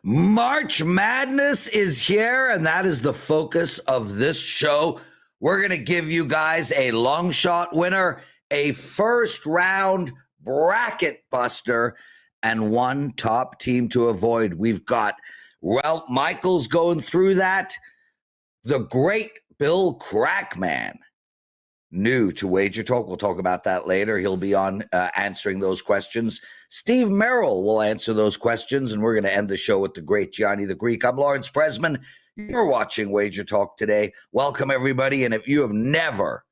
March Madness is here, and that is the focus of this show. We're going to give you guys a long shot winner, a first round bracket buster, and one top team to avoid. We've got Ralph Michaels going through that, the great Bill Krackman, new to WagerTalk. We'll talk about that later. He'll be on answering those questions. Steve Merril will answer those questions, and we're going to end the show with the great Gianni The Greek. I'm Lawrence Presman. You're watching WagerTalk Today. Welcome, everybody. And if you have never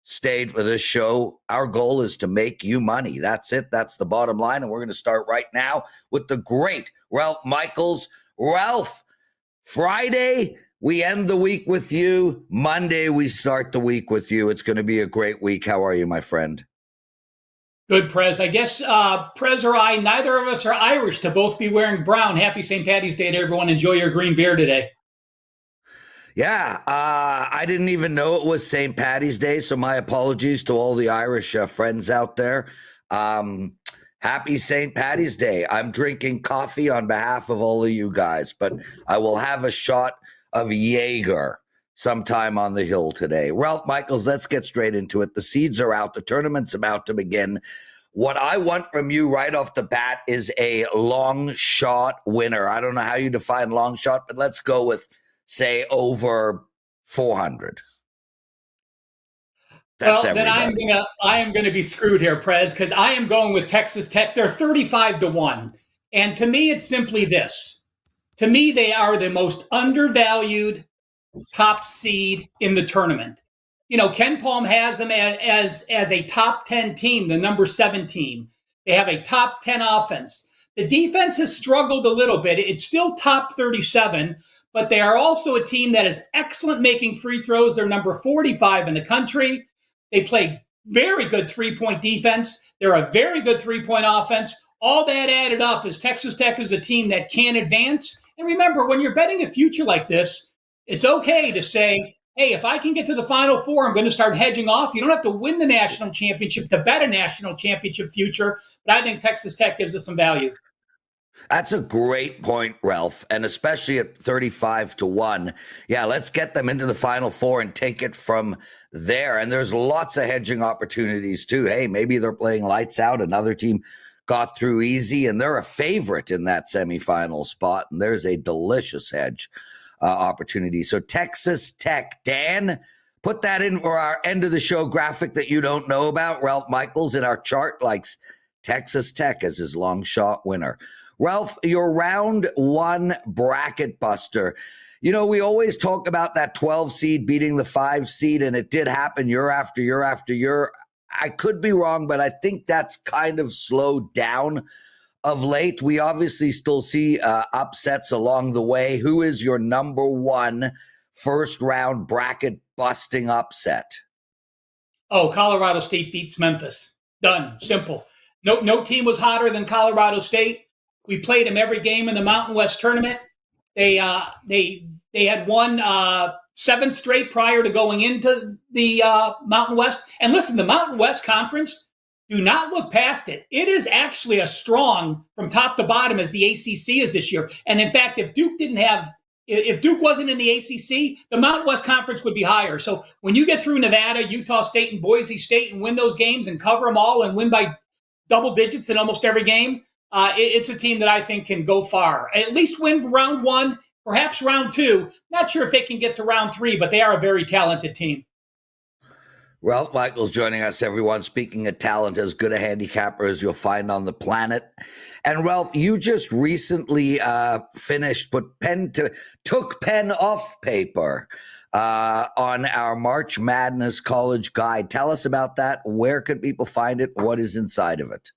stayed for this show, our goal is to make you money. That's it. That's the bottom line. And we're going to start right now with the great Ralph Michaels. Ralph, Friday, we end the week with you. Monday, we start the week with you. It's going to be a great week. How are you, my friend? Good, Prez. I guess Prez or I, neither of us are Irish to both be wearing brown. Happy St. Patty's Day to everyone. Enjoy your green beer today. Yeah, I didn't even know it was St. Patty's Day, so my apologies to all the Irish friends out there. Happy St. Patty's Day. I'm drinking coffee on behalf of all of you guys, but I will have a shot of Jaeger sometime on the hill today. Ralph Michaels, let's get straight into it. The seeds are out. The tournament's about to begin. What I want from you right off the bat is a long shot winner. I don't know how you define long shot, but let's go with, say, over 400. That's well, everybody. then I am gonna be screwed here, Prez, because I am going with Texas Tech. They're 35-1. And to me, it's simply this. To me, they are the most undervalued top seed in the tournament. You know, Ken Palm has them as a top 10 team, the number 7 team. They have a top 10 offense. The defense has struggled a little bit. It's still top 37, but they are also a team that is excellent making free throws. They're number 45 in the country. They play very good three-point defense. They're a very good three-point offense. All that added up is Texas Tech is a team that can advance. And remember, when you're betting a future like this, it's okay to say, hey, if I can get to the Final Four, I'm going to start hedging off. You don't have to win the national championship to bet a national championship future, but I think Texas Tech gives us some value. That's a great point, Ralph, and especially at 35-1. Yeah, let's get them into the Final Four and take it from there. And there's lots of hedging opportunities, too. Hey, maybe they're playing lights out. Another team got through easy, and they're a favorite in that semifinal spot, and there's a delicious hedge opportunity. So Texas Tech, Dan, put that in for our end of the show graphic that you don't know about. Ralph Michaels in our chart likes Texas Tech as his long shot winner. Ralph, your round one bracket buster. You know, we always talk about that 12 seed beating the 5 seed, and it did happen year after year after year. I could be wrong, but I think that's kind of slowed down of late. We obviously still see upsets along the way. Who is your number one first round bracket busting upset? Oh, Colorado State beats Memphis. Done. Simple. No team was hotter than Colorado State. We played them every game in the Mountain West tournament. They had won 7 straight prior to going into the Mountain West. And listen, the Mountain West Conference, do not look past it. It is actually as strong from top to bottom as the ACC is this year. And in fact, if Duke wasn't in the ACC, the Mountain West Conference would be higher. So when you get through Nevada, Utah State, and Boise State and win those games and cover them all and win by double digits in almost every game, it's a team that I think can go far. At least win round 1, perhaps round 2. Not sure if they can get to round 3, but they are a very talented team. Ralph Michaels joining us, everyone. Speaking of talent, as good a handicapper as you'll find on the planet. And Ralph, you just recently took pen off paper on our March Madness College Guide. Tell us about that. Where can people find it? What is inside of it?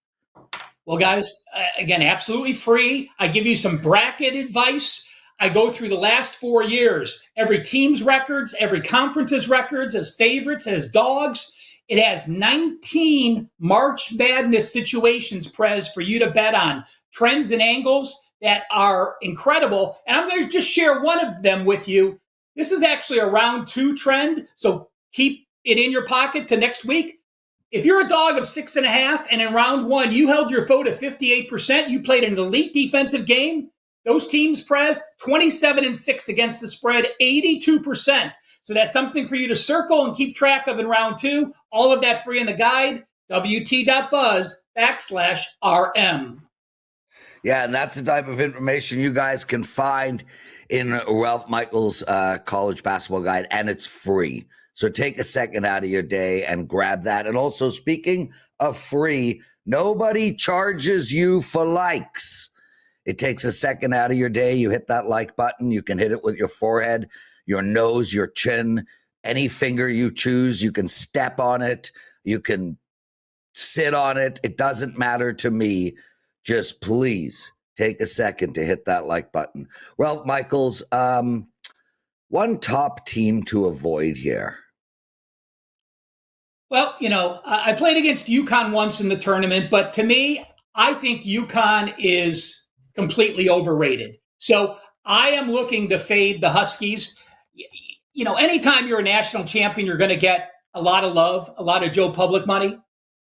Well, guys, again, absolutely free. I give you some bracket advice. I go through the last 4 years, every team's records, every conference's records as favorites, as dogs. It has 19 March Madness situations, Prez, for you to bet on. Trends and angles that are incredible. And I'm going to just share one of them with you. This is actually a round 2 trend, so keep it in your pocket to next week. If you're a dog of 6.5 and in round 1, you held your foe to 58%, you played an elite defensive game, Those teams, Prez, 27-6 against the spread, 82%. So that's something for you to circle and keep track of in round 2. All of that free in the guide, wt.buzz/RM. Yeah, and that's the type of information you guys can find in Ralph Michaels' college basketball guide, and it's free. So take a second out of your day and grab that. And also, speaking of free, nobody charges you for likes. It takes a second out of your day. You hit that like button. You can hit it with your forehead, your nose, your chin, any finger you choose. You can step on it. You can sit on it. It doesn't matter to me. Just please take a second to hit that like button. Ralph Michaels, one top team to avoid here. Well, I played against UConn once in the tournament, but to me, I think UConn is completely overrated. So I am looking to fade the Huskies. Anytime you're a national champion, you're going to get a lot of love, a lot of Joe Public money.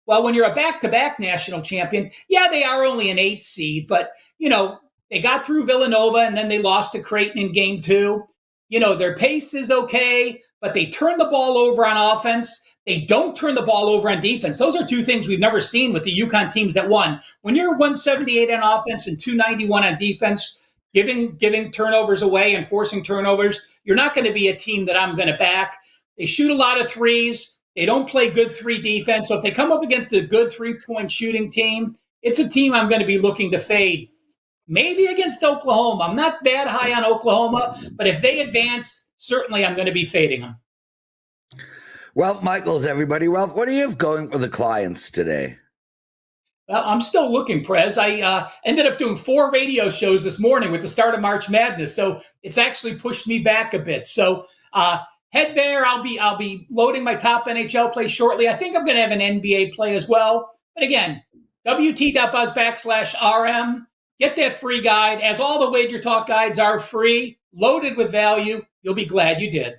Well, when you're a back-to-back national champion, yeah, they are only an 8 seed, but, they got through Villanova and then they lost to Creighton in game 2. Their pace is okay, but they turn the ball over on offense. They don't turn the ball over on defense. Those are two things we've never seen with the UConn teams that won. When you're 178 on offense and 291 on defense, giving turnovers away and forcing turnovers, you're not going to be a team that I'm going to back. They shoot a lot of threes. They don't play good 3 defense. So if they come up against a good 3-point shooting team, it's a team I'm going to be looking to fade. Maybe against Oklahoma. I'm not that high on Oklahoma, but if they advance, certainly I'm going to be fading them. Ralph Michaels, everybody. Ralph, what do you have going for the clients today? Well, I'm still looking, Prez. I ended up doing 4 radio shows this morning with the start of March Madness, so it's actually pushed me back a bit. So head there. I'll be loading my top NHL play shortly. I think I'm going to have an NBA play as well. But again, wt.buzz/RM. Get that free guide. As all the WagerTalk guides are free, loaded with value. You'll be glad you did.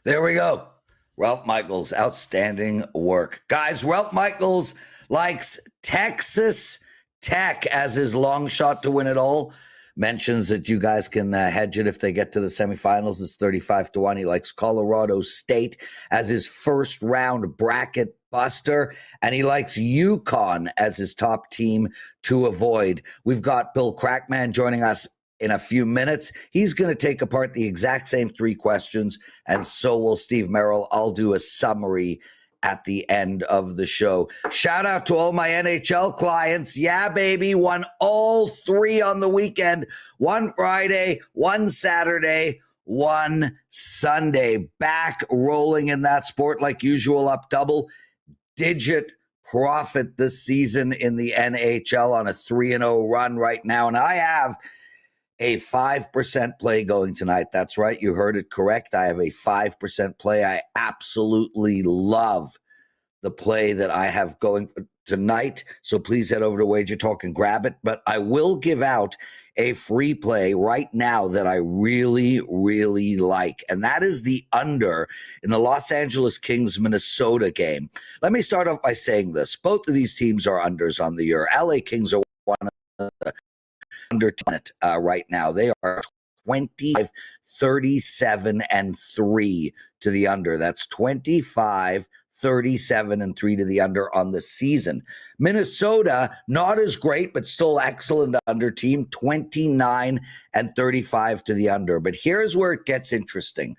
There we go. Ralph Michaels, outstanding work. Guys, Ralph Michaels likes Texas Tech as his long shot to win it all. Mentions that you guys can hedge it if they get to the semifinals. It's 35-1. He likes Colorado State as his first round bracket buster, and he likes UConn as his top team to avoid. We've got Bill Krackman joining us in a few minutes. He's going to take apart the exact same 3 questions, and so will Steve Merril. I'll do a summary at the end of the show. Shout out to all my NHL clients. Yeah, baby, won all 3 on the weekend. 1 Friday, 1 Saturday, 1 Sunday. Back rolling in that sport like usual, up double-digit profit this season in the NHL on a 3-0 run right now. And I have a 5% play going tonight. That's right. You heard it correct. I have a 5% play. I absolutely love the play that I have going for tonight. So please head over to WagerTalk and grab it. But I will give out a free play right now that I really, really like. And that is the under in the Los Angeles Kings Minnesota game. Let me start off by saying this. Both of these teams are unders on the year. LA Kings are one of the under right now. They are 25, 37, and 3 to the under. That's 25, 37, and 3 to the under on the season. Minnesota, not as great, but still excellent under team, 29 and 35 to the under. But here's where it gets interesting.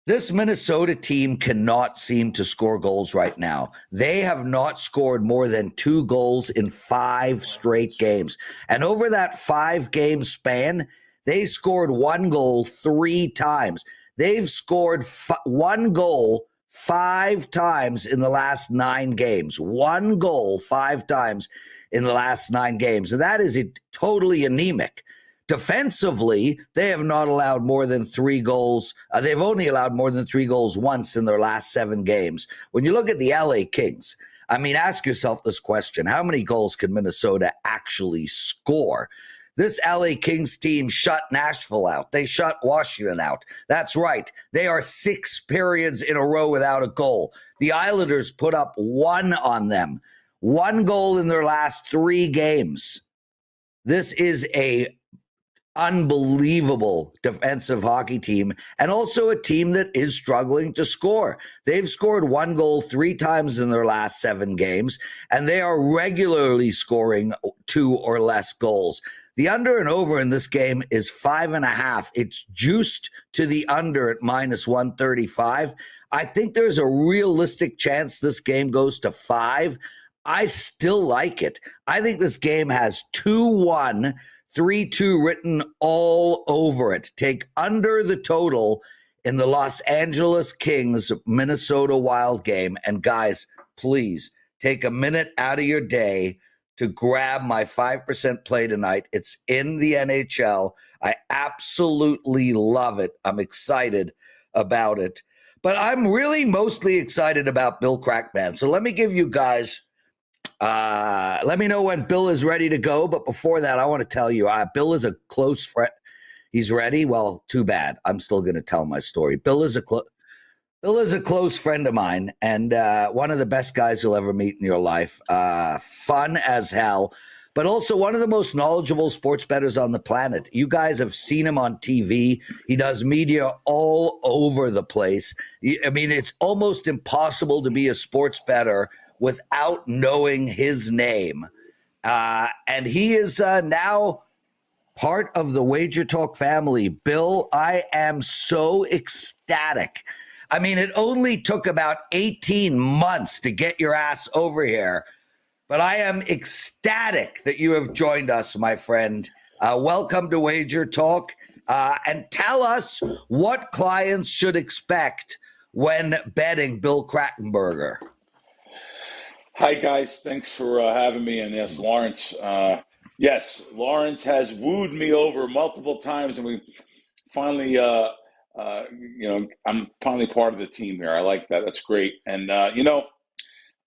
This Minnesota team cannot seem to score goals right now. They have not scored more than 2 goals in 5 straight games. And over that 5-game span, they scored 1 goal 3 times. They've scored 1 goal 5 times in the last 9 games. 1 goal 5 times in the last 9 games. And that is totally anemic. Defensively, they have not allowed more than 3 goals. They've only allowed more than 3 goals once in their last 7 games. When you look at the LA Kings, I mean, ask yourself this question. How many goals can Minnesota actually score? This LA Kings team shut Nashville out. They shut Washington out. That's right. They are 6 periods in a row without a goal. The Islanders put up 1 on them. 1 goal in their last 3 games. This is a unbelievable defensive hockey team, and also a team that is struggling to score. They've scored 1 goal 3 times in their last 7 games, and they are regularly scoring 2 or less goals. The under and over in this game is 5.5. It's juiced to the under at -135. I think there's a realistic chance this game goes to 5. I still like it. I think this game has 2-1, 3-2 written all over it. Take under the total in the Los Angeles Kings Minnesota Wild game. And guys, please take a minute out of your day to grab my 5% play tonight. It's in the NHL. I absolutely love it. I'm excited about it. But I'm really mostly excited about Bill Krackman. So let me give you guys let me know when Bill is ready to go. But before that, I want to tell you, Bill is a close friend. He's ready. Well, too bad. I'm still going to tell my story. Bill is a close friend of mine, and one of the best guys you'll ever meet in your life. Fun as hell, but also one of the most knowledgeable sports bettors on the planet. You guys have seen him on TV. He does media all over the place. I mean, it's almost impossible to be a sports bettor without knowing his name. And he is now part of the WagerTalk family. Bill, I am so ecstatic. I mean, it only took about 18 months to get your ass over here, but I am ecstatic that you have joined us, my friend. Welcome to WagerTalk. And tell us what clients should expect when betting Bill Krackenberger. Hi, guys. Thanks for having me. And yes, Lawrence. Yes, Lawrence has wooed me over multiple times, and we finally, I'm finally part of the team here. I like that. That's great. And,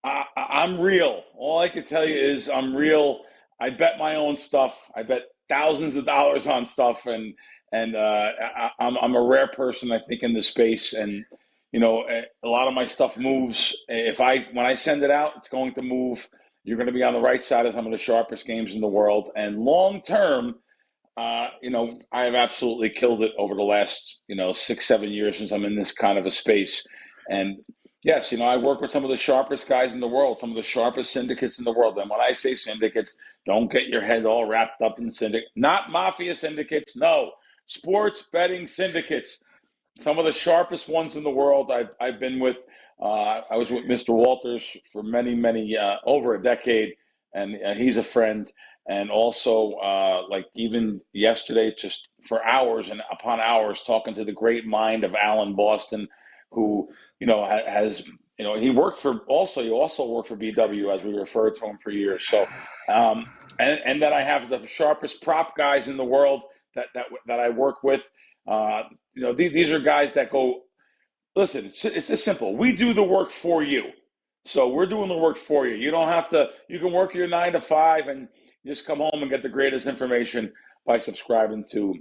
I'm real. All I can tell you is I'm real. I bet my own stuff. I bet thousands of dollars on stuff, and I'm a rare person, I think, in this space. And a lot of my stuff moves. When I send it out, it's going to move. You're going to be on the right side of some of the sharpest games in the world. And long term, I have absolutely killed it over the last 6-7 years since I'm in this kind of a space. And yes, I work with some of the sharpest guys in the world, some of the sharpest syndicates in the world. And when I say syndicates, don't get your head all wrapped up in syndicate, not mafia syndicates. No, sports betting syndicates. Some of the sharpest ones in the world I've been with. I was with Mr. Walters for many, over a decade, and he's a friend. And also, like even yesterday, just for hours and upon hours, talking to the great mind of Alan Boston, who, has, he also worked for BW, as we referred to him for years. So, and then I have the sharpest prop guys in the world that I work with. These are guys that go, listen, it's just simple. We do the work for you. So we're doing the work for you. You don't have to, you can work your 9 to 5 and just come home and get the greatest information by subscribing to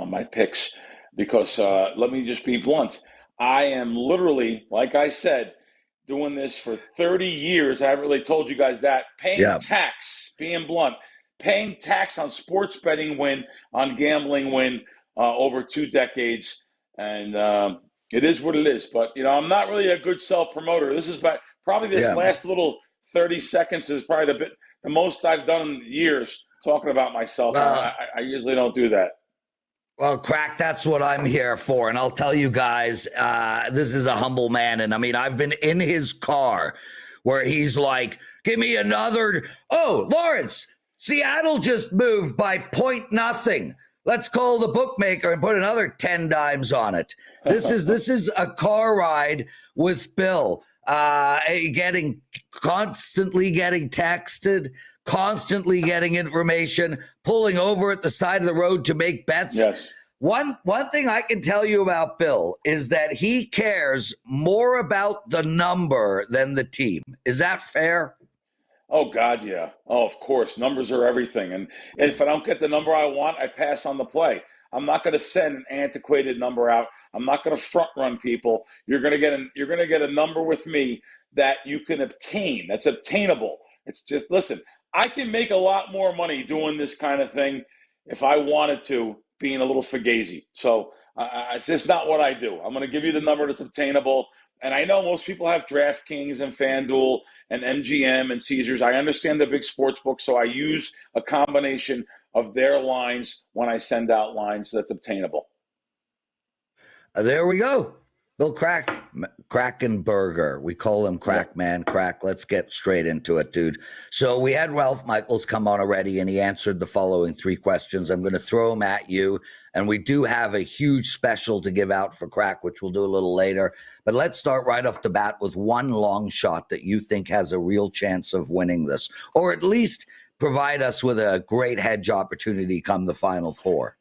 my picks. Because let me just be blunt. I am literally, like I said, doing this for 30 years. I haven't really told you guys that. Paying tax, being blunt, paying tax on sports betting win, on gambling win over 2 decades. And it is what it is. But, I'm not really a good self-promoter. This is probably this last little 30 seconds is probably the most I've done in years talking about myself. I usually don't do that. Well, Crack, that's what I'm here for. And I'll tell you guys, this is a humble man. And I mean, I've been in his car where he's like, give me another. Oh, Lawrence, Seattle just moved by 0.0. Let's call the bookmaker and put another 10 dimes on it. This is a car ride with Bill, constantly getting texted, constantly getting information, pulling over at the side of the road to make bets. Yes. One thing I can tell you about Bill is that he cares more about the number than the team. Is that fair? Oh, God, yeah. Oh, of course. Numbers are everything. And if I don't get the number I want, I pass on the play. I'm not going to send an antiquated number out. I'm not going to front run people. You're going to get a number with me that you can obtain. That's obtainable. It's just, listen, I can make a lot more money doing this kind of thing if I wanted to, being a little fugazi. So it's just not what I do. I'm going to give you the number that's obtainable. And I know most people have DraftKings and FanDuel and MGM and Caesars. I understand the big sports books, so I use a combination of their lines when I send out lines that's obtainable. There we go. Bill Krackenberger. We call him Krackman. Crack. Let's get straight into it, dude. So we had Ralph Michaels come on already, and he answered the following 3 questions. I'm going to throw them at you, and we do have a huge special to give out for Crack, which we'll do a little later. But let's start right off the bat with one long shot that you think has a real chance of winning this, or at least provide us with a great hedge opportunity come the Final Four.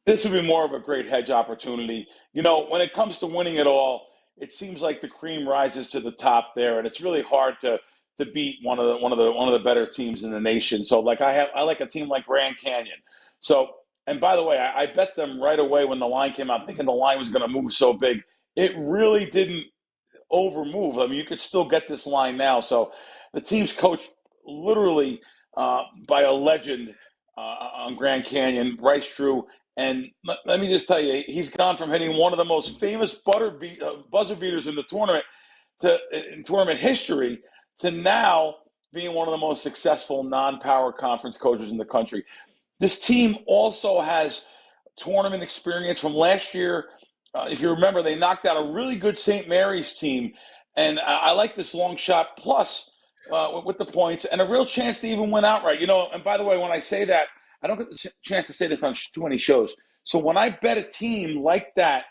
This would be more of a great hedge opportunity. You know, when it comes to winning it all, it seems like the cream rises to the top there, and it's really hard to beat one of the better teams in the nation. So, like I like a team like Grand Canyon. So, and by the way, I bet them right away when the line came out, thinking the line was going to move so big. It really didn't overmove. I mean, you could still get this line now. So, the team's coached literally by a legend on Grand Canyon, Bryce Drew. And let me just tell you, he's gone from hitting one of the most famous buzzer beaters in the tournament in tournament history to now being one of the most successful non-power conference coaches in the country. This team also has tournament experience from last year. If you remember, they knocked out a really good St. Mary's team. And I like this long shot plus with the points and a real chance to even win outright. You know, and by the way, when I say that, I don't get the chance to say this on too many shows. So when I bet a team like that,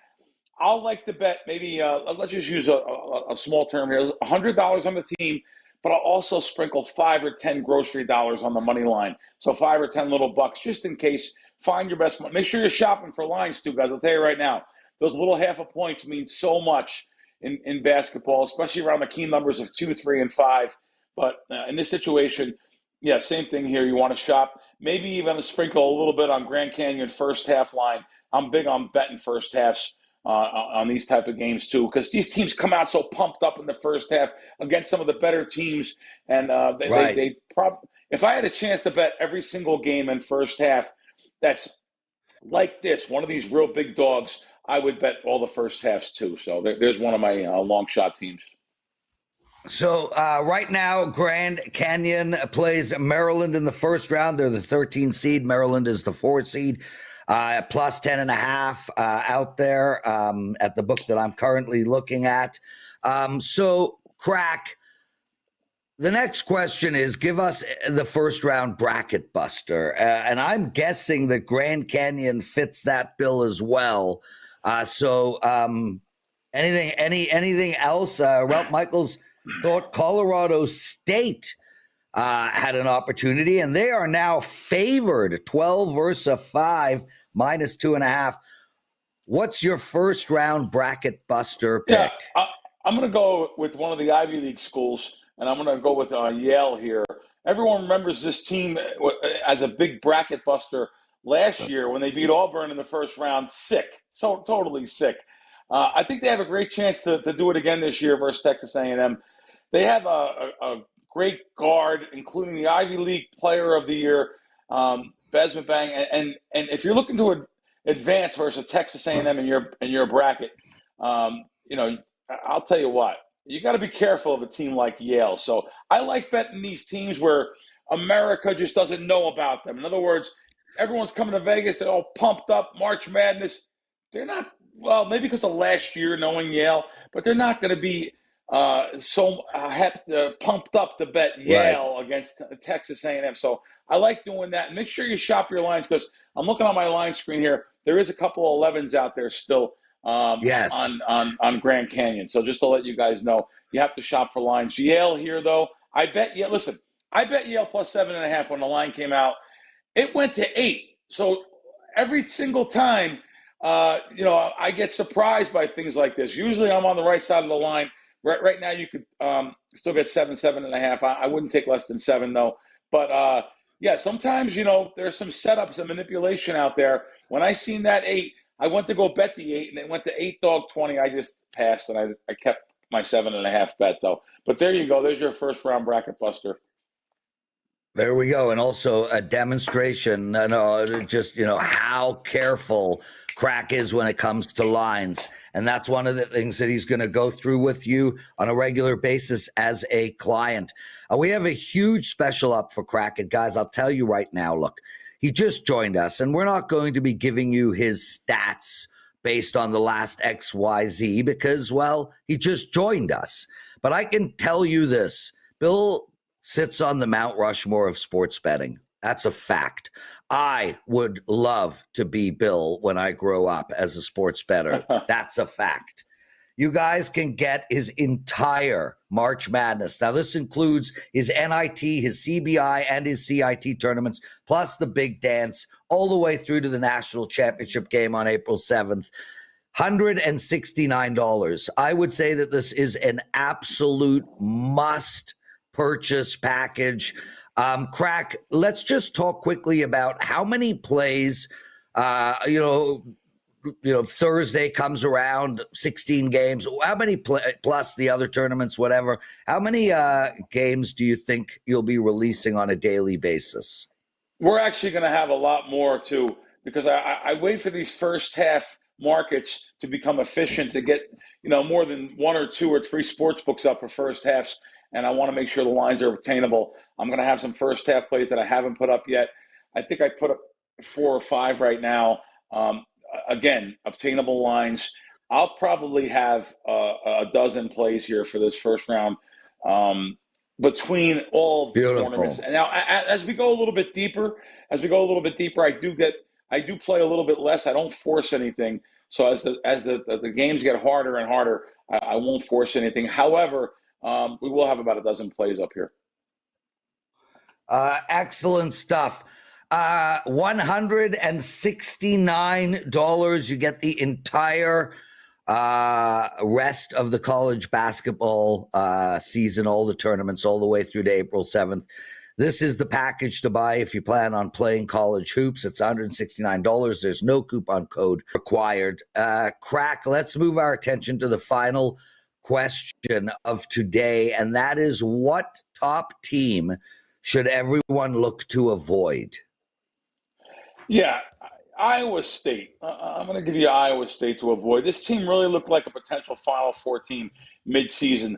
I'll like to bet maybe, let's just use a small term here, $100 on the team, but I'll also sprinkle 5 or 10 grocery dollars on the money line. So 5 or 10 little bucks, just in case. Find your best money. Make sure you're shopping for lines too, guys. I'll tell you right now, those little half a points mean so much in basketball, especially around the key numbers of 2, 3, and 5. But in this situation, yeah, same thing here. You want to shop, maybe even sprinkle a little bit on Grand Canyon first half line. I'm big on betting first halves on these type of games too, because these teams come out so pumped up in the first half against some of the better teams, and they probably. If I had a chance to bet every single game in first half, that's like this, one of these real big dogs, I would bet all the first halves too. So there's one of my long shot teams. So right now, Grand Canyon plays Maryland in the first round. They're the 13 seed. Maryland is the 4 seed. Plus 10.5 out there at the book that I'm currently looking at. So, Crack, the next question is, give us the first round bracket buster. And I'm guessing that Grand Canyon fits that bill as well. Anything else? Ralph Michaels thought Colorado State had an opportunity, and they are now favored 12 versus 5, minus 2.5. What's your first round bracket buster pick? Yeah, I'm going to go with one of the Ivy League schools, and I'm going to go with Yale here. Everyone remembers this team as a big bracket buster last year when they beat Auburn in the first round. Sick, so totally sick. I think they have a great chance to do it again this year versus Texas A&M. They have a great guard, including the Ivy League Player of the Year, Bez Bang. And if you're looking to advance versus Texas A&M in your bracket, you know, I'll tell you what, you got to be careful of a team like Yale. So I like betting these teams where America just doesn't know about them. In other words, everyone's coming to Vegas, they're all pumped up, March Madness. They're not, well, maybe because of last year knowing Yale, but they're not going to be pumped up to bet Yale against Texas A&M. So I like doing that. Make sure you shop your lines, because I'm looking on my line screen here. There is a couple of 11s out there still on Grand Canyon. So just to let you guys know, you have to shop for lines. Yale here, though, I bet Yale. Listen, I bet Yale plus 7.5 when the line came out. It went to 8. So every single time, I get surprised by things like this. Usually I'm on the right side of the line. Right now, you could still get 7.5. I wouldn't take less than 7, though. But, sometimes, there's some setups and manipulation out there. When I seen that 8, I went to go bet the 8, and it went to 8-20. I just passed, and I kept my 7.5 bet, though. But there you go. There's your first round bracket buster. There we go. And also a demonstration, just, how careful Crack is when it comes to lines. And that's one of the things that he's going to go through with you on a regular basis as a client. We have a huge special up for Crack. And guys, I'll tell you right now, look, he just joined us and we're not going to be giving you his stats based on the last XYZ because, well, he just joined us. But I can tell you this, Bill sits on the Mount Rushmore of sports betting. That's a fact. I would love to be Bill when I grow up as a sports bettor. That's a fact. You guys can get his entire March Madness. Now, this includes his NIT, his CBI, and his CIT tournaments, plus the big dance, all the way through to the national championship game on April 7th. $169. I would say that this is an absolute must purchase package. Crack, let's just talk quickly about how many plays, Thursday comes around, 16 games. How many plus the other tournaments, whatever. How many games do you think you'll be releasing on a daily basis? We're actually going to have a lot more too, because I wait for these first half markets to become efficient to get, more than 1 or 2 or 3 sports books up for first halves. And I want to make sure the lines are obtainable. I'm going to have some first half plays that I haven't put up yet. I think I put up 4 or 5 right now. Again, obtainable lines. I'll probably have a dozen plays here for this first round between all of the tournaments. And now, as we go a little bit deeper, I do play a little bit less. I don't force anything. So as the games get harder and harder, I won't force anything. However, we will have about a dozen plays up here. Excellent stuff. $169. You get the entire rest of the college basketball season, all the tournaments, all the way through to April 7th. This is the package to buy if you plan on playing college hoops. It's $169. There's no coupon code required. Crack, let's move our attention to the final question of today, and that is, what top team should everyone look to avoid? Yeah, Iowa State. I'm going to give you Iowa State to avoid. This team really looked like a potential Final Four team mid-season.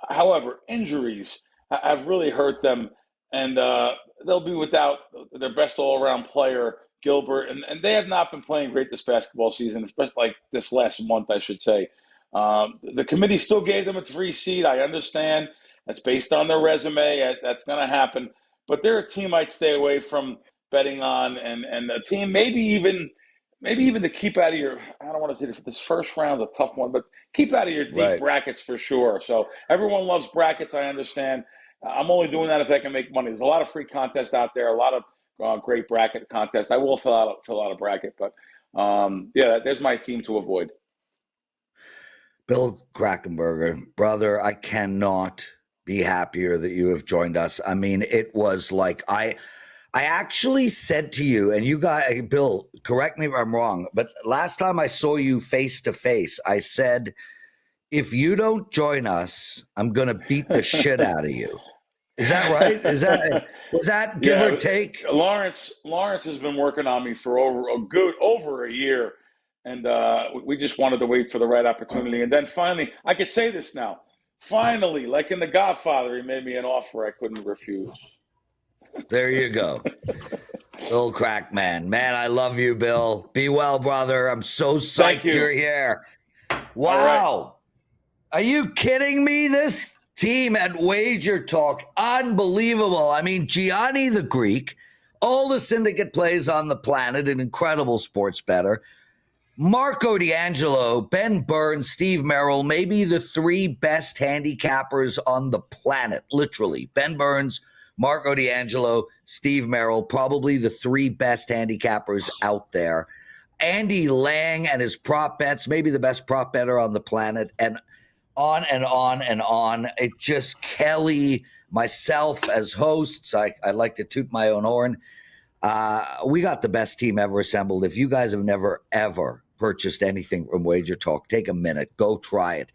However, injuries have really hurt them, and they'll be without their best all-around player, Gilbert, and they have not been playing great this basketball season, especially like this last month, I should say. The committee still gave them a 3 seed. I understand. That's based on their resume. That's going to happen. But they're a team I'd stay away from betting on, and a team maybe even to keep out of your, I don't want to say this first round's a tough one, but keep out of your deep brackets for sure. So everyone loves brackets, I understand. I'm only doing that if I can make money. There's a lot of free contests out there, a lot of great bracket contests. I will fill out a bracket, but there's my team to avoid. Bill Krackenberger, brother, I cannot be happier that you have joined us. I mean, it was like I actually said to you, and you guys, Bill, correct me if I'm wrong, but last time I saw you face to face, I said, if you don't join us, I'm going to beat the shit out of you. Is that right? Was that give or take? Lawrence has been working on me for over a year. And we just wanted to wait for the right opportunity. And then finally, I could say this now. Finally, like in The Godfather, he made me an offer I couldn't refuse. There you go. Bill Krackman. Man, I love you, Bill. Be well, brother. I'm so psyched you're here. Wow. Right. Are you kidding me? This team at WagerTalk, unbelievable. I mean, Gianni the Greek, all the syndicate plays on the planet, an incredible sports bettor. Marco D'Angelo, Ben Burns, Steve Merrill, maybe the 3 best handicappers on the planet, literally. Ben Burns, Marco D'Angelo, Steve Merrill, probably the 3 best handicappers out there. Andy Lang and his prop bets, maybe the best prop bettor on the planet, and on and on and on. It just Kelly, myself as hosts, I like to toot my own horn. We got the best team ever assembled. If you guys have never, ever purchased anything from WagerTalk, take a minute. Go try it.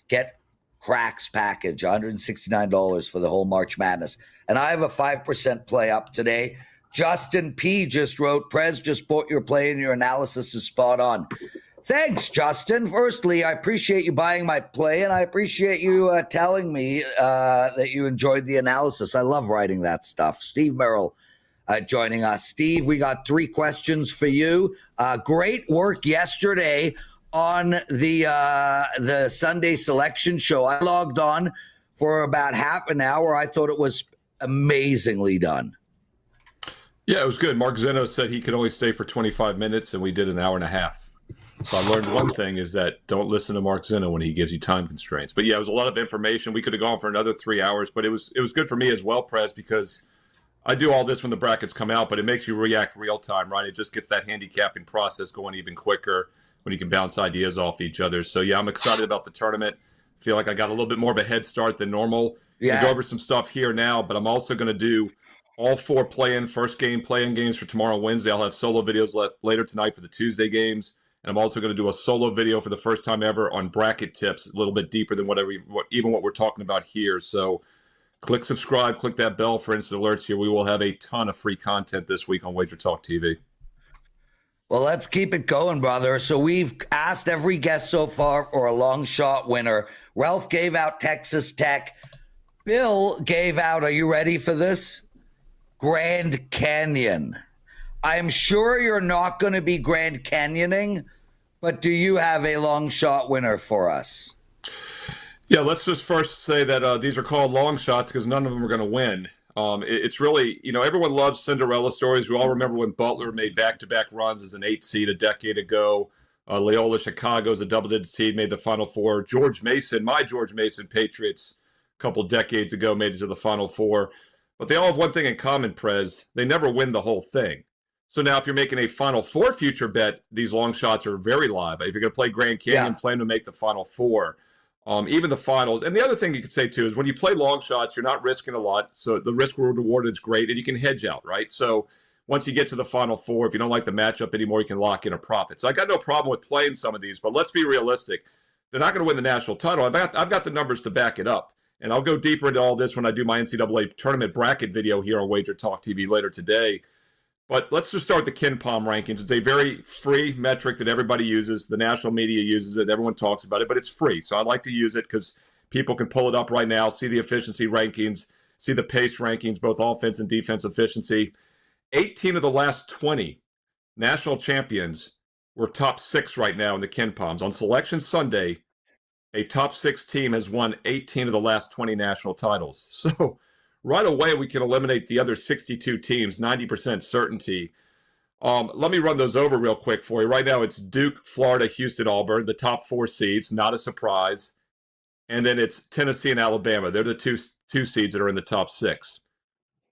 Get cracks package, $169 for the whole March Madness. And I have a 5% play up today. Justin P. just wrote, Prez, just bought your play and your analysis is spot on. Thanks, Justin. Firstly, I appreciate you buying my play, and I appreciate you telling me that you enjoyed the analysis. I love writing that stuff. Steve Merril joining us. Steve, we got 3 questions for you. Great work yesterday on the Sunday selection show. I logged on for about half an hour. I thought it was amazingly done. Yeah, it was good. Mark Zeno said he could only stay for 25 minutes, and we did an hour and a half. So I learned one thing is that don't listen to Mark Zeno when he gives you time constraints. But yeah, it was a lot of information. We could have gone for another 3 hours, but it was good for me as well, Prez, because I do all this when the brackets come out, but it makes you react real time, right? It just gets that handicapping process going even quicker when you can bounce ideas off each other. So yeah, I'm excited about the tournament. Feel like I got a little bit more of a head start than normal. Yeah. We'll go over some stuff here now, but I'm also going to do all 4 play-in games for tomorrow, Wednesday. I'll have solo videos later tonight for the Tuesday games. And I'm also going to do a solo video for the first time ever on bracket tips, a little bit deeper than even what we're talking about here. So click subscribe, click that bell for instant alerts here. We will have a ton of free content this week on WagerTalk TV. Well, let's keep it going, brother. So we've asked every guest so far for a long shot winner. Ralph gave out Texas Tech. Bill gave out, are you ready for this? Grand Canyon. I'm sure you're not going to be Grand Canyoning, but do you have a long shot winner for us? Yeah, let's just first say that these are called long shots because none of them are going to win. It's really, everyone loves Cinderella stories. We all remember when Butler made back-to-back runs as an 8 seed a decade ago. Loyola Chicago as a double-digit seed made the Final Four. George Mason Patriots a couple decades ago made it to the Final Four. But they all have one thing in common, Prez. They never win the whole thing. So now if you're making a Final Four future bet, these long shots are very live. If you're going to play Grand Canyon, plan to make the Final Four. Even the finals. And the other thing you could say, too, is when you play long shots, you're not risking a lot. So the risk reward is great, and you can hedge out, right? So once you get to the Final Four, if you don't like the matchup anymore, you can lock in a profit. So I got no problem with playing some of these, but let's be realistic. They're not going to win the national title. I've got the numbers to back it up. And I'll go deeper into all this when I do my NCAA tournament bracket video here on WagerTalk TV later today. But let's just start with the KenPom rankings. It's a very free metric that everybody uses. The national media uses it. Everyone talks about it, but it's free. So I like to use it because people can pull it up right now, see the efficiency rankings, see the pace rankings, both offense and defense efficiency. 18 of the last 20 national champions were top 6 right now in the KenPoms. On Selection Sunday, a top 6 team has won 18 of the last 20 national titles. So right away, we can eliminate the other 62 teams, 90% certainty. Let me run those over real quick for you. Right now, it's Duke, Florida, Houston, Auburn, the top 4 seeds, not a surprise. And then it's Tennessee and Alabama. They're the two seeds that are in the top 6.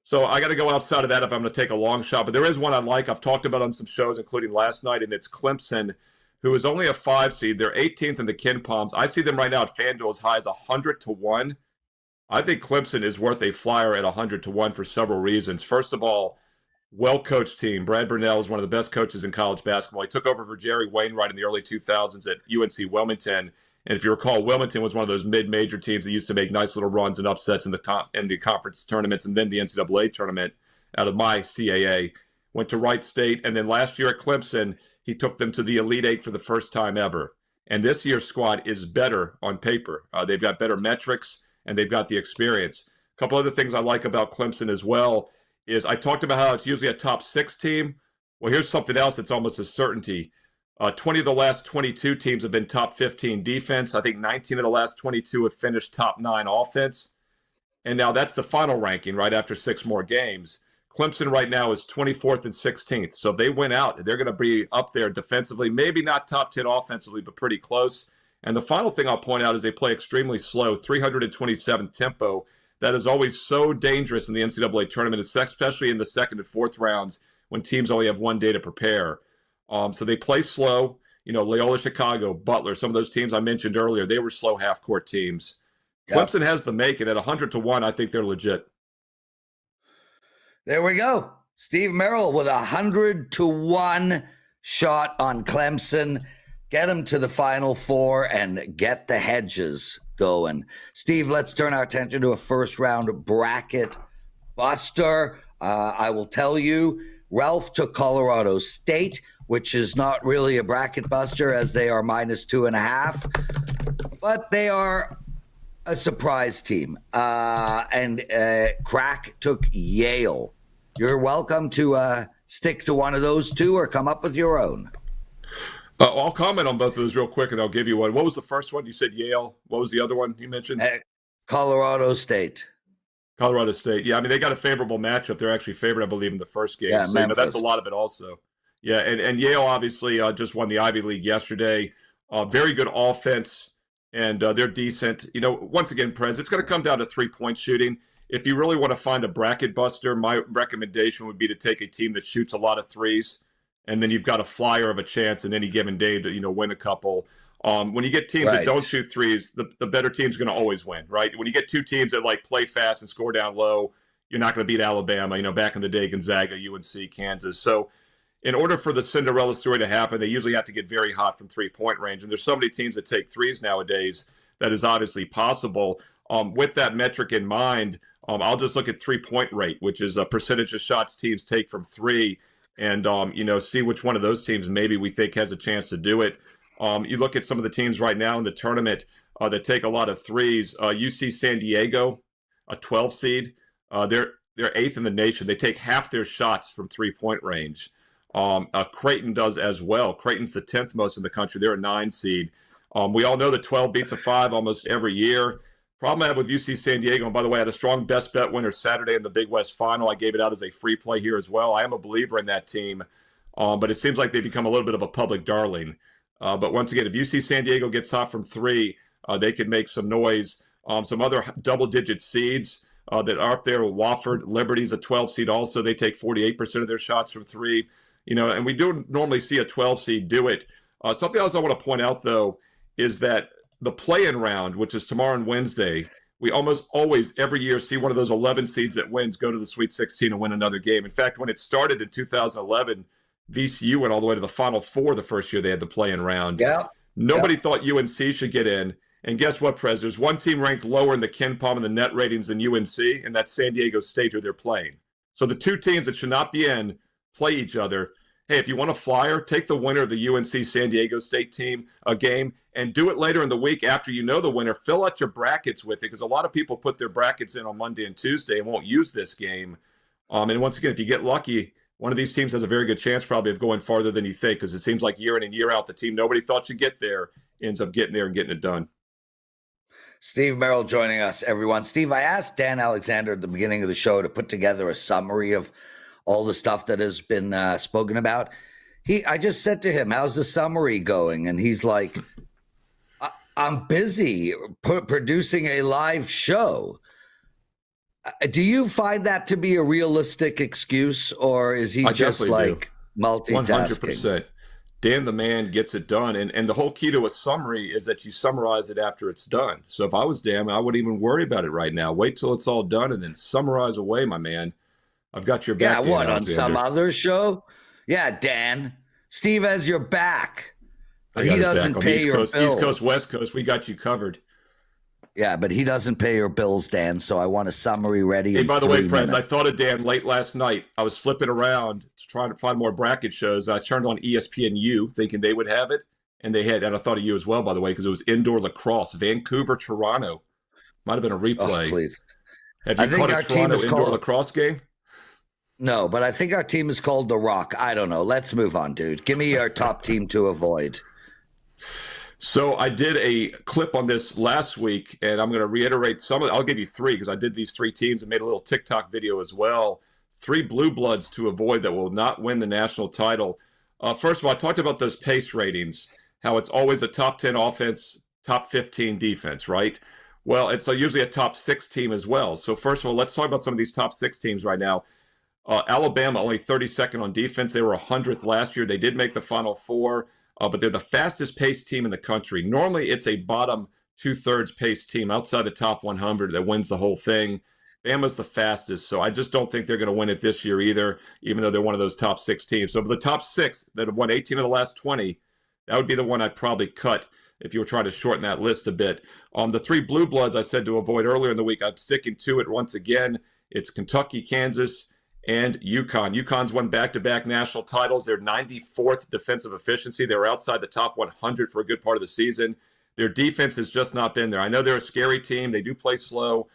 So I got to go outside of that if I'm going to take a long shot. But there is one I like. I've talked about on some shows, including last night, and it's Clemson, who is only a 5 seed. They're 18th in the KenPoms. I see them right now at FanDuel as high as 100-1. I think Clemson is worth a flyer at 100-1 for several reasons. First of all, well-coached team. Brad Burnell is one of the best coaches in college basketball. He took over for Jerry Wainwright in the early 2000s at UNC Wilmington. And if you recall, Wilmington was one of those mid-major teams that used to make nice little runs and upsets in the conference tournaments and then the NCAA tournament out of my CAA. Went to Wright State. And then last year at Clemson, he took them to the Elite Eight for the first time ever. And this year's squad is better on paper. They've got better metrics, and they've got the experience. A couple other things I like about Clemson as well is I talked about how it's usually a top 6 team. Well, here's something else that's almost a certainty. 20 of the last 22 teams have been top 15 defense. I think 19 of the last 22 have finished top 9 offense. And now that's the final ranking right after 6 more games. Clemson right now is 24th and 16th. So if they win out, they're going to be up there defensively, maybe not top 10 offensively, but pretty close. And the final thing I'll point out is they play extremely slow, 327 tempo. That is always so dangerous in the NCAA tournament, especially in the second and fourth rounds when teams only have one day to prepare. So they play slow. Loyola Chicago, Butler, some of those teams I mentioned earlier, they were slow half-court teams. Yep. Clemson has the make it at 100-1. I think they're legit. There we go. Steve Merril with 100-1 shot on Clemson. Get them to the Final Four and get the hedges. going. Steve, let's turn our attention to a first round bracket buster. I will tell you, Ralph took Colorado State, which is not really a bracket buster as they are -2.5, but they are a surprise team. And Crack took Yale. You're welcome to stick to one of those two or come up with your own. I'll comment on both of those real quick, and I'll give you one. What was the first one? You said Yale. What was the other one you mentioned? Colorado State. Colorado State. Yeah, I mean, they got a favorable matchup. They're actually favored, I believe, in the first game. Yeah, so that's a lot of it also. Yeah, and Yale obviously just won the Ivy League yesterday. Very good offense, and they're decent. Once again, Prez, it's going to come down to 3-point shooting. If you really want to find a bracket buster, my recommendation would be to take a team that shoots a lot of threes, and then you've got a flyer of a chance in any given day to win a couple. When you get teams that don't shoot threes, the better team's going to always win, right? When you get two teams that play fast and score down low, you're not going to beat Alabama. Back in the day, Gonzaga, UNC, Kansas. So in order for the Cinderella story to happen, they usually have to get very hot from 3-point range. And there's so many teams that take threes nowadays that is obviously possible. With that metric in mind, I'll just look at 3-point rate, which is a percentage of shots teams take from three, and see which one of those teams maybe we think has a chance to do it. You look at some of the teams right now in the tournament that take a lot of threes. UC San Diego, a 12 seed, they're 8th in the nation. They take half their shots from 3-point range. Creighton does as well. Creighton's the 10th most in the country. They're a 9 seed. We all know that 12 beats a 5 almost every year. Problem I have with UC San Diego, and by the way, I had a strong best bet winner Saturday in the Big West Final. I gave it out as a free play here as well. I am a believer in that team, but it seems like they become a little bit of a public darling. But once again, if UC San Diego gets hot from three, they could make some noise. Some other double-digit seeds that are up there, Wofford, Liberty's a 12 seed also. They take 48% of their shots from three. And we do normally see a 12 seed do it. Something else I want to point out, though, is that the play-in round, which is tomorrow and Wednesday, we almost always every year see one of those 11 seeds that wins go to the Sweet 16 and win another game. In fact, when it started in 2011, VCU went all the way to the Final Four the first year they had the play-in round. Yeah. Nobody thought UNC should get in. And guess what, Prez? There's one team ranked lower in the KenPom and the net ratings than UNC, and that's San Diego State, who they're playing. So the two teams that should not be in play each other. Hey, if you want a flyer, take the winner of the UNC San Diego State team game and do it later in the week after you know the winner. Fill out your brackets with it, because a lot of people put their brackets in on Monday and Tuesday and won't use this game. And once again, if you get lucky, one of these teams has a very good chance probably of going farther than you think, because it seems like year in and year out, the team nobody thought should get there ends up getting there and getting it done. Steve Merrill joining us, everyone. Steve, I asked Dan Alexander at the beginning of the show to put together a summary of all the stuff that has been spoken about. I just said to him, how's the summary going? And he's like, I'm busy producing a live show. Do you find that to be a realistic excuse, or is he just like multitasking? 100%. Dan the man gets it done. And the whole key to a summary is that you summarize it after it's done. So if I was Dan, I wouldn't even worry about it right now. Wait till it's all done and then summarize away, my man. I've got your back. Yeah, what, on some other show? Yeah, Dan. Steve has your back. But he doesn't pay your bills. East Coast, West Coast, we got you covered. Yeah, but he doesn't pay your bills, Dan, so I want a summary ready. Hey, by the way, Prez, I thought of Dan late last night. I was flipping around trying to find more bracket shows. I turned on ESPNU thinking they would have it, and they had. And I thought of you as well, by the way, because it was indoor lacrosse, Vancouver, Toronto. Might have been a replay. Oh, please. Have you caught a Toronto indoor lacrosse game? No, but I think our team is called The Rock. I don't know. Let's move on, dude. Give me your top team to avoid. So I did a clip on this last week, and I'm going to reiterate some of it. I'll give you three, because I did these three teams and made a little TikTok video as well. 3 blue bloods to avoid that will not win the national title. First of all, I talked about those pace ratings, how it's always a top 10 offense, top 15 defense, right? Well, it's usually a top 6 team as well. So first of all, let's talk about some of these top 6 teams right now. Alabama, only 32nd on defense. They were 100th last year. They did make the Final Four. But they're the fastest paced team in the country. Normally, it's a bottom 2/3 paced team outside the top 100 that wins the whole thing. Bama's the fastest, so I just don't think they're going to win it this year either, even though they're one of those top 6 teams. So of the top 6 that have won 18 of the last 20, that would be the one I'd probably cut. if you were trying to shorten that list a bit. The three blue bloods I said to avoid earlier in the week, I'm sticking to it once again. It's Kentucky, Kansas, and UConn. UConn's won back-to-back national titles. They're 94th defensive efficiency. They were outside the top 100 for a good part of the season. Their defense has just not been there. I know they're a scary team. They do play slow,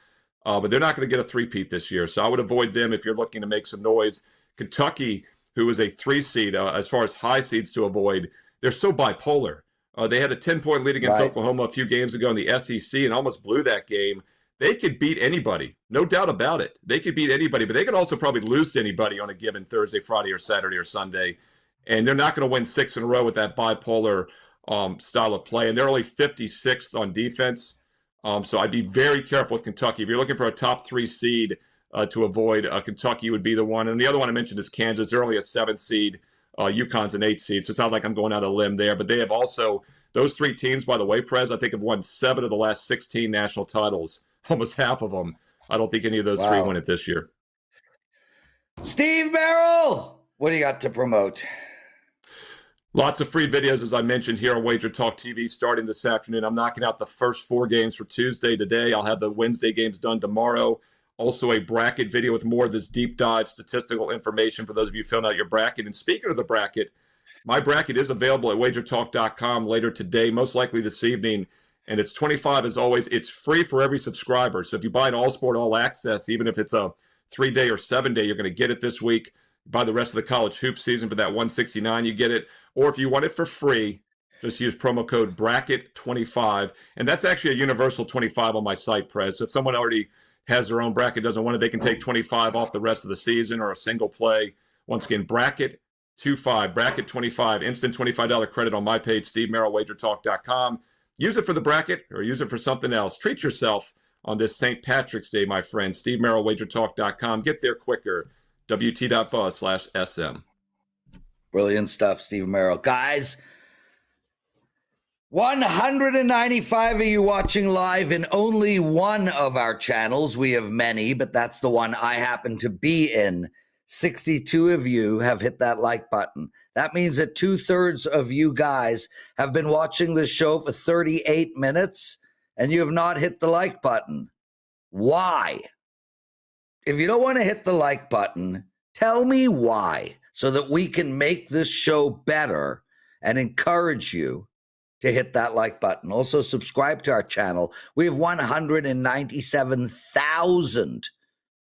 but they're not going to get a three-peat this year. So I would avoid them if you're looking to make some noise. Kentucky, who is a 3 seed, as far as high seeds to avoid, they're so bipolar. They had a 10-point lead against Oklahoma a few games ago in the SEC and almost blew that game. They could beat anybody, no doubt about it. They could beat anybody, but they could also probably lose to anybody on a given Thursday, Friday, or Saturday, or Sunday. And they're not going to win 6 in a row with that bipolar style of play. And they're only 56th on defense. So I'd be very careful with Kentucky. If you're looking for a top 3 seed to avoid, Kentucky would be the one. And the other one I mentioned is Kansas. They're only a 7 seed. UConn's an 8 seed. So it's not like I'm going out on a limb there. But they have also, those 3 teams, by the way, Prez, I think have won 7 of the last 16 national titles. Almost half of them. I don't think any of those 3 win it this year. Steve Merril, what do you got to promote? Lots of free videos, as I mentioned, here on WagerTalk TV starting this afternoon. I'm knocking out the first 4 games for Tuesday today. I'll have the Wednesday games done tomorrow. Also a bracket video with more of this deep dive statistical information for those of you filling out your bracket. And speaking of the bracket, my bracket is available at WagerTalk.com later today, most likely this evening. And it's $25 as always. It's free for every subscriber. So if you buy an All Sport All Access, even if it's a 3-day or 7-day, you're going to get it this week. Buy the rest of the college hoop season for that $169, you get it. Or if you want it for free, just use promo code BRACKET25. And that's actually a universal 25 on my site, Prez. So if someone already has their own bracket, doesn't want it, they can take 25 off the rest of the season or a single play. Once again, BRACKET25, BRACKET25, instant $25 credit on my page, Steve Merril, WagerTalk.com. Use it for the bracket or use it for something else. Treat yourself on this St. Patrick's Day, my friend. Steve Merril, WagerTalk.com. Get there quicker. WT.buzz/SM. Brilliant stuff, Steve Merril. Guys, 195 of you watching live in only one of our channels. We have many, but that's the one I happen to be in. 62 of you have hit that like button. That means that 2/3 of you guys have been watching this show for 38 minutes and you have not hit the like button. Why? If you don't want to hit the like button, tell me why so that we can make this show better and encourage you to hit that like button. Also, subscribe to our channel. We have 197,000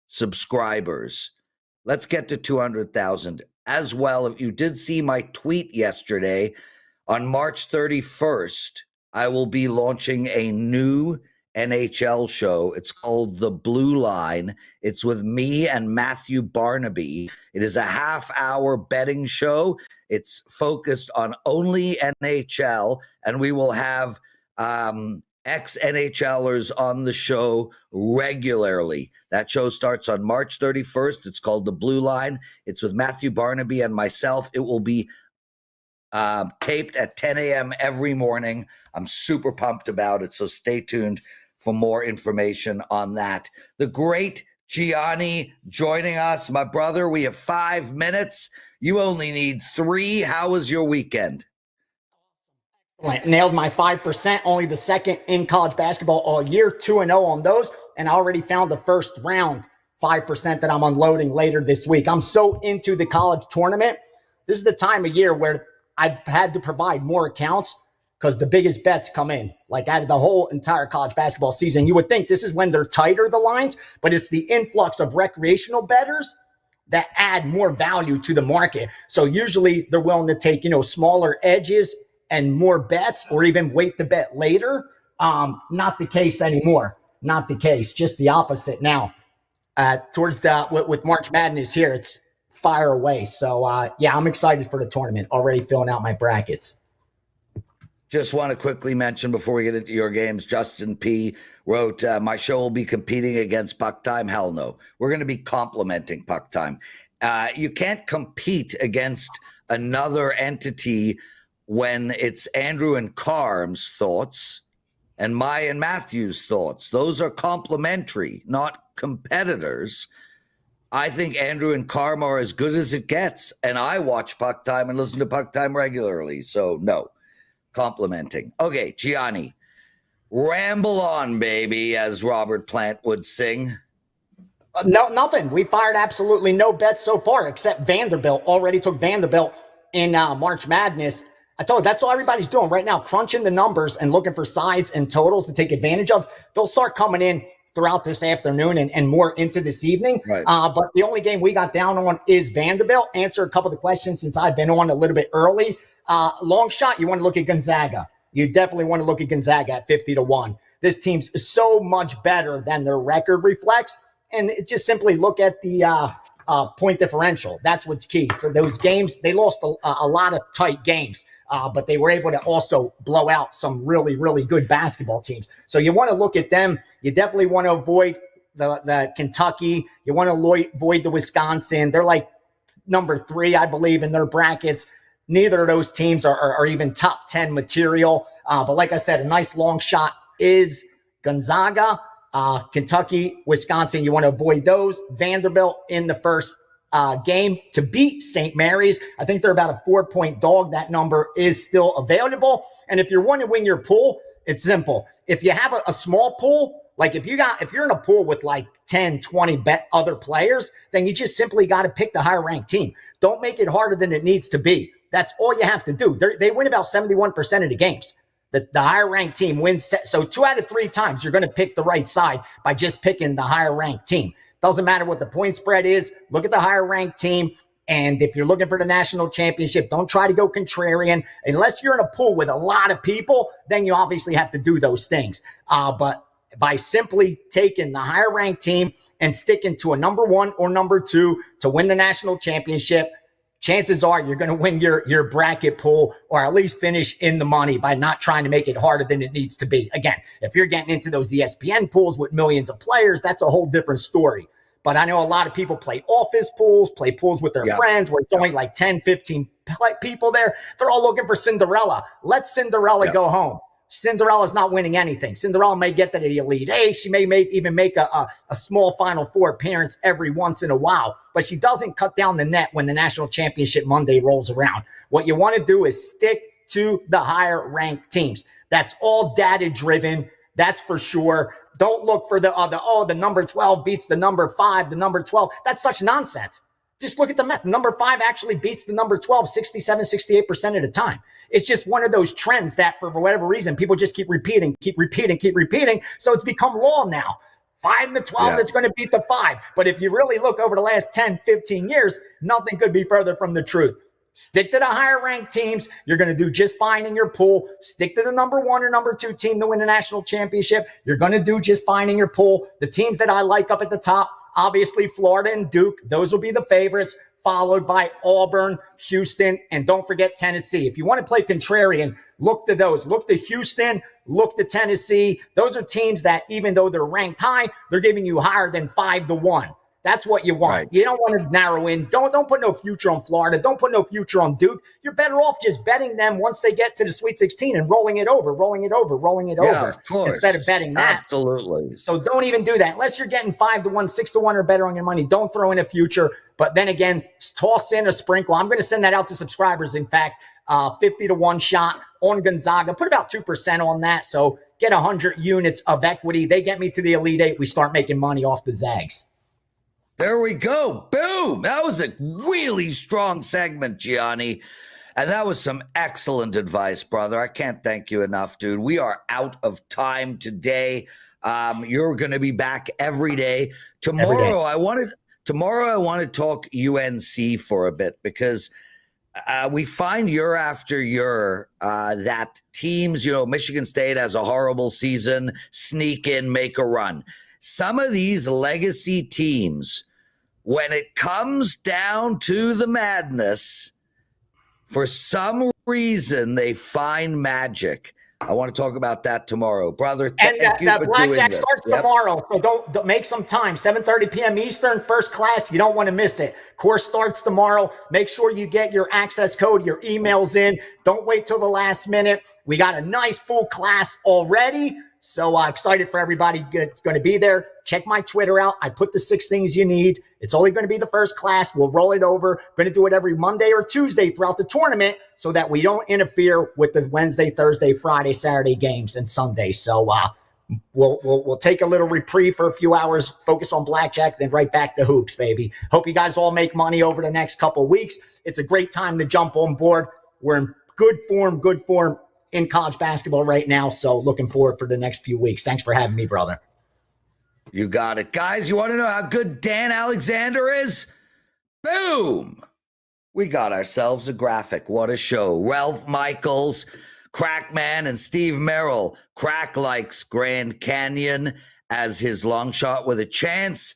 subscribers. Let's get to 200,000 as well. If you did see my tweet yesterday, on March 31st, I will be launching a new NHL show. It's called The Blue Line. It's with me and Matthew Barnaby. It is a half-hour betting show. It's focused on only NHL, and we will have ex-NHLers on the show regularly. That show starts on March 31st. It's called The Blue Line. It's with Matthew Barnaby and myself. It will be taped at 10 a.m. every morning. I'm super pumped about it, so stay tuned for more information on that. The great Gianni joining us. My brother, we have 5 minutes. You only need 3. How was your weekend? Nailed my 5%, only the second in college basketball all year, 2-0 on those, and I already found the first round 5% that I'm unloading later this week. I'm so into the college tournament. This is the time of year where I've had to provide more accounts because the biggest bets come in, like out of the whole entire college basketball season. You would think this is when they're tighter, the lines, but it's the influx of recreational bettors that add more value to the market. So usually they're willing to take, smaller edges and more bets, or even wait the bet later. Not the case anymore. Not the case. Just the opposite now. With March Madness here, it's fire away. So I'm excited for the tournament. Already filling out my brackets. Just want to quickly mention before we get into your games, Justin P. wrote, my show will be competing against Puck Time. Hell no. We're going to be complimenting Puck Time. You can't compete against another entity when it's Andrew and Carm's thoughts and my and Matthew's thoughts. Those are complementary, not competitors. I think Andrew and Carm are as good as it gets, and I watch Puck Time and listen to Puck Time regularly, so no. complimenting. Okay, Gianni, ramble on, baby, as Robert Plant would sing. No, nothing. We fired absolutely no bets so far, except Vanderbilt. Already took Vanderbilt in March Madness. I told you, that's all everybody's doing right now, crunching the numbers and looking for sides and totals to take advantage of. They'll start coming in throughout this afternoon and more into this evening. Right. But the only game we got down on is Vanderbilt. Answer a couple of the questions since I've been on a little bit early. Long shot, you want to look at Gonzaga. You definitely want to look at Gonzaga at 50-1. This team's so much better than their record reflects. And just simply look at the point differential. That's what's key. So those games, they lost a lot of tight games, but they were able to also blow out some really, really good basketball teams. So you want to look at them. You definitely want to avoid the Kentucky. You want to avoid the Wisconsin. They're like number 3, I believe, in their brackets. Neither of those teams are even top 10 material. But like I said, a nice long shot is Gonzaga. Kentucky, Wisconsin, you want to avoid those. Vanderbilt in the first game to beat St. Mary's. I think they're about a 4-point dog. That number is still available. And if you're wanting to win your pool, it's simple. If you have a small pool, like if you're in a pool with like 10, 20 bet other players, then you just simply got to pick the higher ranked team. Don't make it harder than it needs to be. That's all you have to do. They win about 71% of the games. The higher ranked team wins. So 2 out of 3 times you're going to pick the right side by just picking the higher ranked team. Doesn't matter what the point spread is. Look at the higher ranked team. And if you're looking for the national championship, don't try to go contrarian. Unless you're in a pool with a lot of people, then you obviously have to do those things. But by simply taking the higher ranked team and sticking to a number 1 or number 2 to win the national championship, chances are you're going to win your bracket pool or at least finish in the money by not trying to make it harder than it needs to be. Again, if you're getting into those ESPN pools with millions of players, that's a whole different story. But I know a lot of people play office pools, play pools with their friends where it's only like 10, 15 people there. They're all looking for Cinderella. Let Cinderella go home. Cinderella's not winning anything. Cinderella may get to the Elite Eight. She may even make a small Final Four appearance every once in a while, but she doesn't cut down the net when the national championship Monday rolls around. What you want to do is stick to the higher ranked teams. That's all data driven. That's for sure. Don't look for the number 12 beats the number 5, the number 12. That's such nonsense. Just look at the math. Number 5 actually beats the number 12 67, 68% of the time. It's just one of those trends that for whatever reason, people just keep repeating. So it's become law now. 5 and the 12, that's going to beat the 5. But if you really look over the last 10, 15 years, nothing could be further from the truth. Stick to the higher ranked teams. You're going to do just fine in your pool. Stick to the number 1 or number 2 team to win the national championship. You're going to do just fine in your pool. The teams that I like up at the top, obviously Florida and Duke, those will be the favorites, followed by Auburn, Houston, and don't forget Tennessee. If you want to play contrarian, look to those. Look to Houston, look to Tennessee. Those are teams that, even though they're ranked high, they're giving you higher than 5-1. That's what you want. Right. You don't want to narrow in. Don't put no future on Florida. Don't put no future on Duke. You're better off just betting them once they get to the Sweet 16 and rolling it over, of course. Instead of betting that. Absolutely. So don't even do that. Unless you're getting 5-1, 6-1 or better on your money, don't throw in a future. But then again, toss in a sprinkle. I'm going to send that out to subscribers. In fact, 50-1 shot on Gonzaga. Put about 2% on that. So get 100 units of equity. They get me to the Elite Eight. We start making money off the Zags. There we go. Boom. That was a really strong segment, Gianni. And that was some excellent advice, brother. I can't thank you enough, dude. We are out of time today. You're going to be back every day. Tomorrow, I want to talk UNC for a bit because we find year after year that teams, Michigan State has a horrible season, sneak in, make a run. Some of these legacy teams, when it comes down to the madness, for some reason they find magic. I want to talk about that tomorrow, brother. And the blackjack starts tomorrow, so don't make some time. 7:30 p.m. Eastern, first class. You don't want to miss it. Course starts tomorrow. Make sure you get your access code, your emails in. Don't wait till the last minute. We got a nice full class already. So excited for everybody that's going to be there. Check my Twitter out. I put the 6 things you need. It's only going to be the first class. We'll roll it over. Going to do it every Monday or Tuesday throughout the tournament so that we don't interfere with the Wednesday, Thursday, Friday, Saturday games and Sunday. So we'll take a little reprieve for a few hours, focus on blackjack, then right back to hoops, baby. Hope you guys all make money over the next couple of weeks. It's a great time to jump on board. We're in good form in college basketball right now. So looking forward for the next few weeks. Thanks for having me, brother. You got it. Guys, you want to know how good Dan Alexander is? Boom! We got ourselves a graphic. What a show. Ralph Michaels, Krackman and Steve Merril. Crack likes Grand Canyon as his long shot with a chance.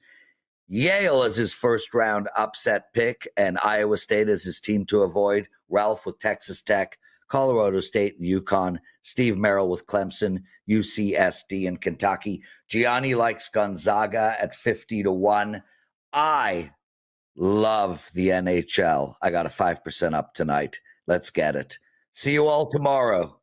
Yale as his first round upset pick, and Iowa State as his team to avoid. Ralph with Texas Tech, Colorado State and UConn. Steve Merrill with Clemson, UCSD and Kentucky. Gianni likes Gonzaga at 50-1. I love the NHL. I got a 5% up tonight. Let's get it. See you all tomorrow.